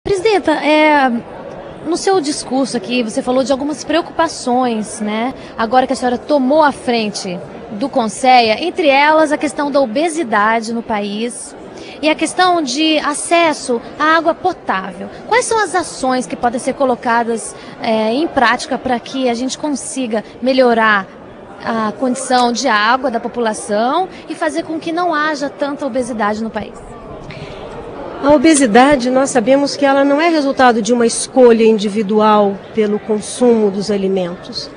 Presidenta, no seu discurso aqui, você falou de algumas preocupações, né? Agora que a senhora tomou a frente do Conselho, entre elas a questão da obesidade no país e a questão de acesso à água potável. Quais são as ações que podem ser colocadas em prática para que a gente consiga melhorar a condição de água da população e fazer com que não haja tanta obesidade no país? A obesidade, nós sabemos que ela não é resultado de uma escolha individual pelo consumo dos alimentos.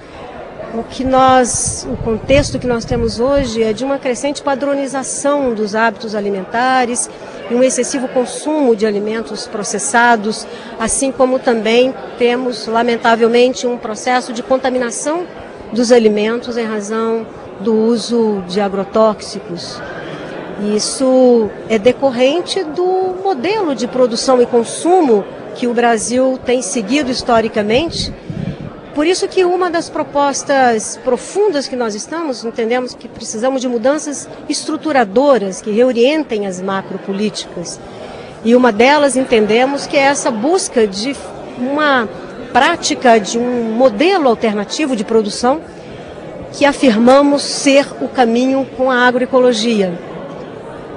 O contexto que nós temos hoje é de uma crescente padronização dos hábitos alimentares e um excessivo consumo de alimentos processados, assim como também temos, lamentavelmente, um processo de contaminação dos alimentos em razão do uso de agrotóxicos. Isso é decorrente do modelo de produção e consumo que o Brasil tem seguido historicamente. Por isso que uma das propostas profundas que nós entendemos que precisamos de mudanças estruturadoras que reorientem as macropolíticas. E uma delas entendemos que é essa busca de uma prática, de um modelo alternativo de produção que afirmamos ser o caminho com a agroecologia.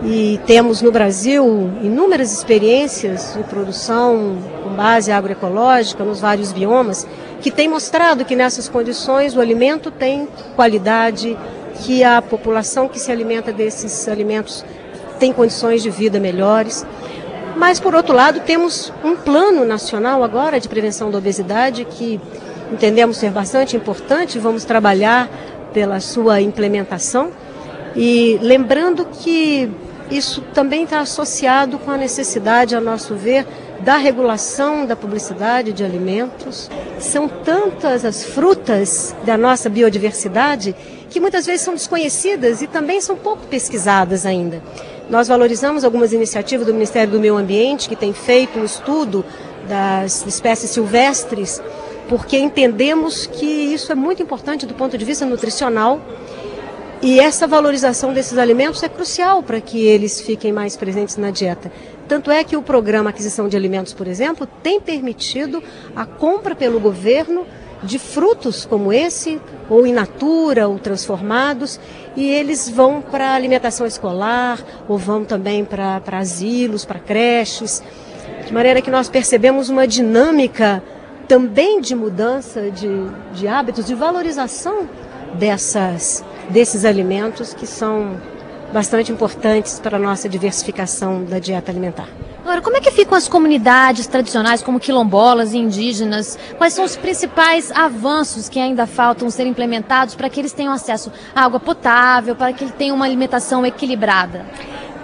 E temos no Brasil inúmeras experiências de produção com base agroecológica nos vários biomas, que tem mostrado que nessas condições o alimento tem qualidade, que a população que se alimenta desses alimentos tem condições de vida melhores. Mas, por outro lado, temos um plano nacional agora de prevenção da obesidade que entendemos ser bastante importante, vamos trabalhar pela sua implementação. E lembrando que isso também está associado com a necessidade, a nosso ver, da regulação da publicidade de alimentos. São tantas as frutas da nossa biodiversidade que muitas vezes são desconhecidas e também são pouco pesquisadas ainda. Nós valorizamos algumas iniciativas do Ministério do Meio Ambiente, que tem feito um estudo das espécies silvestres, porque entendemos que isso é muito importante do ponto de vista nutricional. E essa valorização desses alimentos é crucial para que eles fiquem mais presentes na dieta. Tanto é que o programa Aquisição de Alimentos, por exemplo, tem permitido a compra pelo governo de frutos como esse, ou in natura, ou transformados, e eles vão para a alimentação escolar, ou vão também para asilos, para creches, de maneira que nós percebemos uma dinâmica também de mudança de hábitos, de valorização desses alimentos que são bastante importantes para a nossa diversificação da dieta alimentar. Agora, como é que ficam as comunidades tradicionais como quilombolas e indígenas? Quais são os principais avanços que ainda faltam ser implementados para que eles tenham acesso à água potável, para que eles tenham uma alimentação equilibrada?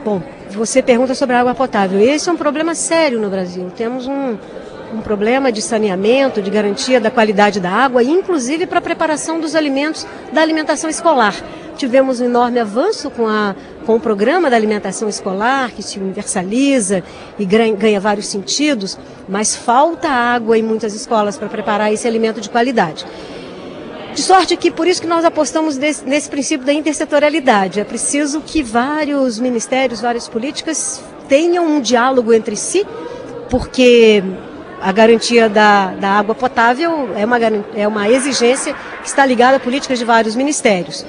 Bom, você pergunta sobre a água potável. Esse é um problema sério no Brasil. Temos um problema de saneamento, de garantia da qualidade da água, inclusive para a preparação dos alimentos da alimentação escolar. Tivemos um enorme avanço com o programa da alimentação escolar, que se universaliza e ganha vários sentidos, mas falta água em muitas escolas para preparar esse alimento de qualidade. De sorte que, por isso que nós apostamos nesse princípio da intersetorialidade. É preciso que vários ministérios, várias políticas tenham um diálogo entre si, porque a garantia da água potável é uma exigência que está ligada a políticas de vários ministérios.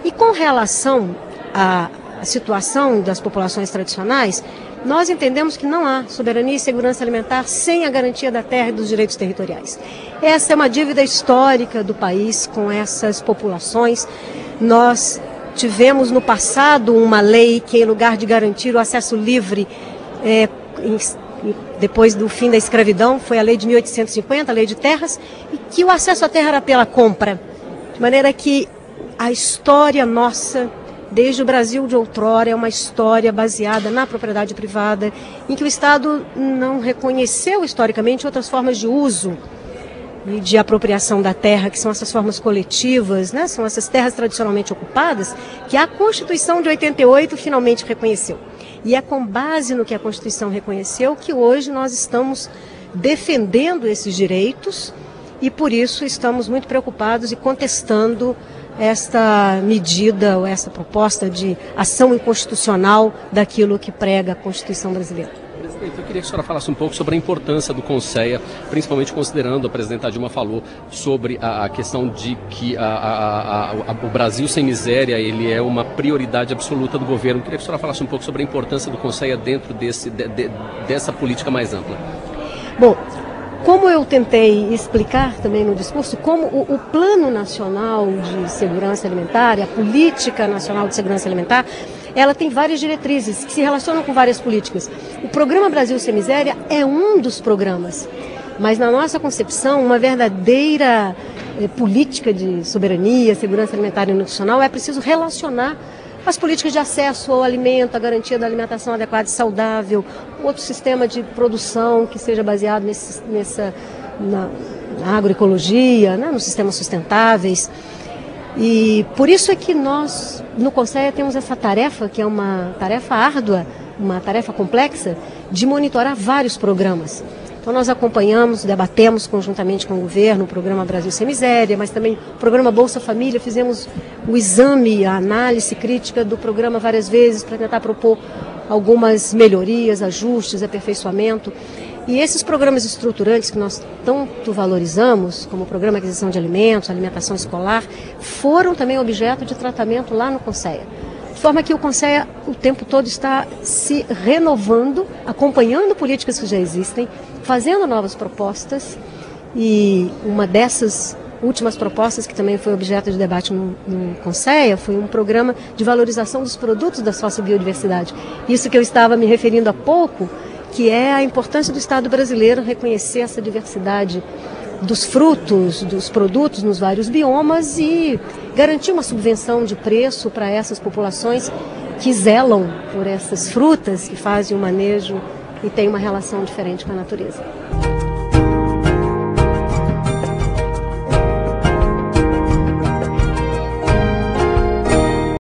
E com relação à situação das populações tradicionais, nós entendemos que não há soberania e segurança alimentar sem a garantia da terra e dos direitos territoriais. Essa é uma dívida histórica do país com essas populações. Nós tivemos no passado uma lei que, em lugar de garantir o acesso livre depois do fim da escravidão, foi a lei de 1850, a lei de terras, e que o acesso à terra era pela compra. De maneira que a história nossa, desde o Brasil de outrora, é uma história baseada na propriedade privada, em que o Estado não reconheceu historicamente outras formas de uso e de apropriação da terra, que são essas formas coletivas, né? São essas terras tradicionalmente ocupadas, que a Constituição de 88 finalmente reconheceu. E é com base no que a Constituição reconheceu que hoje nós estamos defendendo esses direitos e por isso estamos muito preocupados e contestando esta medida ou essa proposta de ação inconstitucional daquilo que prega a Constituição brasileira. Presidente, eu queria que a senhora falasse um pouco sobre a importância do Conceia, principalmente considerando, a presidenta Dilma falou sobre a questão de que o Brasil sem miséria ele é uma prioridade absoluta do governo. Eu queria que a senhora falasse um pouco sobre a importância do Conceia dentro dessa política mais ampla. Bom, como eu tentei explicar também no discurso, como o Plano Nacional de Segurança Alimentar, a Política Nacional de Segurança Alimentar, ela tem várias diretrizes que se relacionam com várias políticas. O Programa Brasil Sem Miséria é um dos programas, mas na nossa concepção, uma verdadeira política de soberania, segurança alimentar e nutricional é preciso relacionar as políticas de acesso ao alimento, a garantia da alimentação adequada e saudável, outro sistema de produção que seja baseado na agroecologia, né, nos sistemas sustentáveis. E por isso é que nós, no Conceia, temos essa tarefa, que é uma tarefa árdua, uma tarefa complexa, de monitorar vários programas. Então nós acompanhamos, debatemos conjuntamente com o governo o Programa Brasil Sem Miséria, mas também o Programa Bolsa Família, fizemos o exame, a análise crítica do programa várias vezes para tentar propor algumas melhorias, ajustes, aperfeiçoamento. E esses programas estruturantes que nós tanto valorizamos, como o Programa de Aquisição de Alimentos, Alimentação Escolar, foram também objeto de tratamento lá no Conceia. De forma que o Conceia o tempo todo está se renovando, acompanhando políticas que já existem, fazendo novas propostas, e uma dessas últimas propostas, que também foi objeto de debate no Conceia, foi um programa de valorização dos produtos da sociobiodiversidade. Isso que eu estava me referindo há pouco, que é a importância do Estado brasileiro reconhecer essa diversidade dos frutos, dos produtos nos vários biomas e garantir uma subvenção de preço para essas populações que zelam por essas frutas, que fazem o manejo e têm uma relação diferente com a natureza.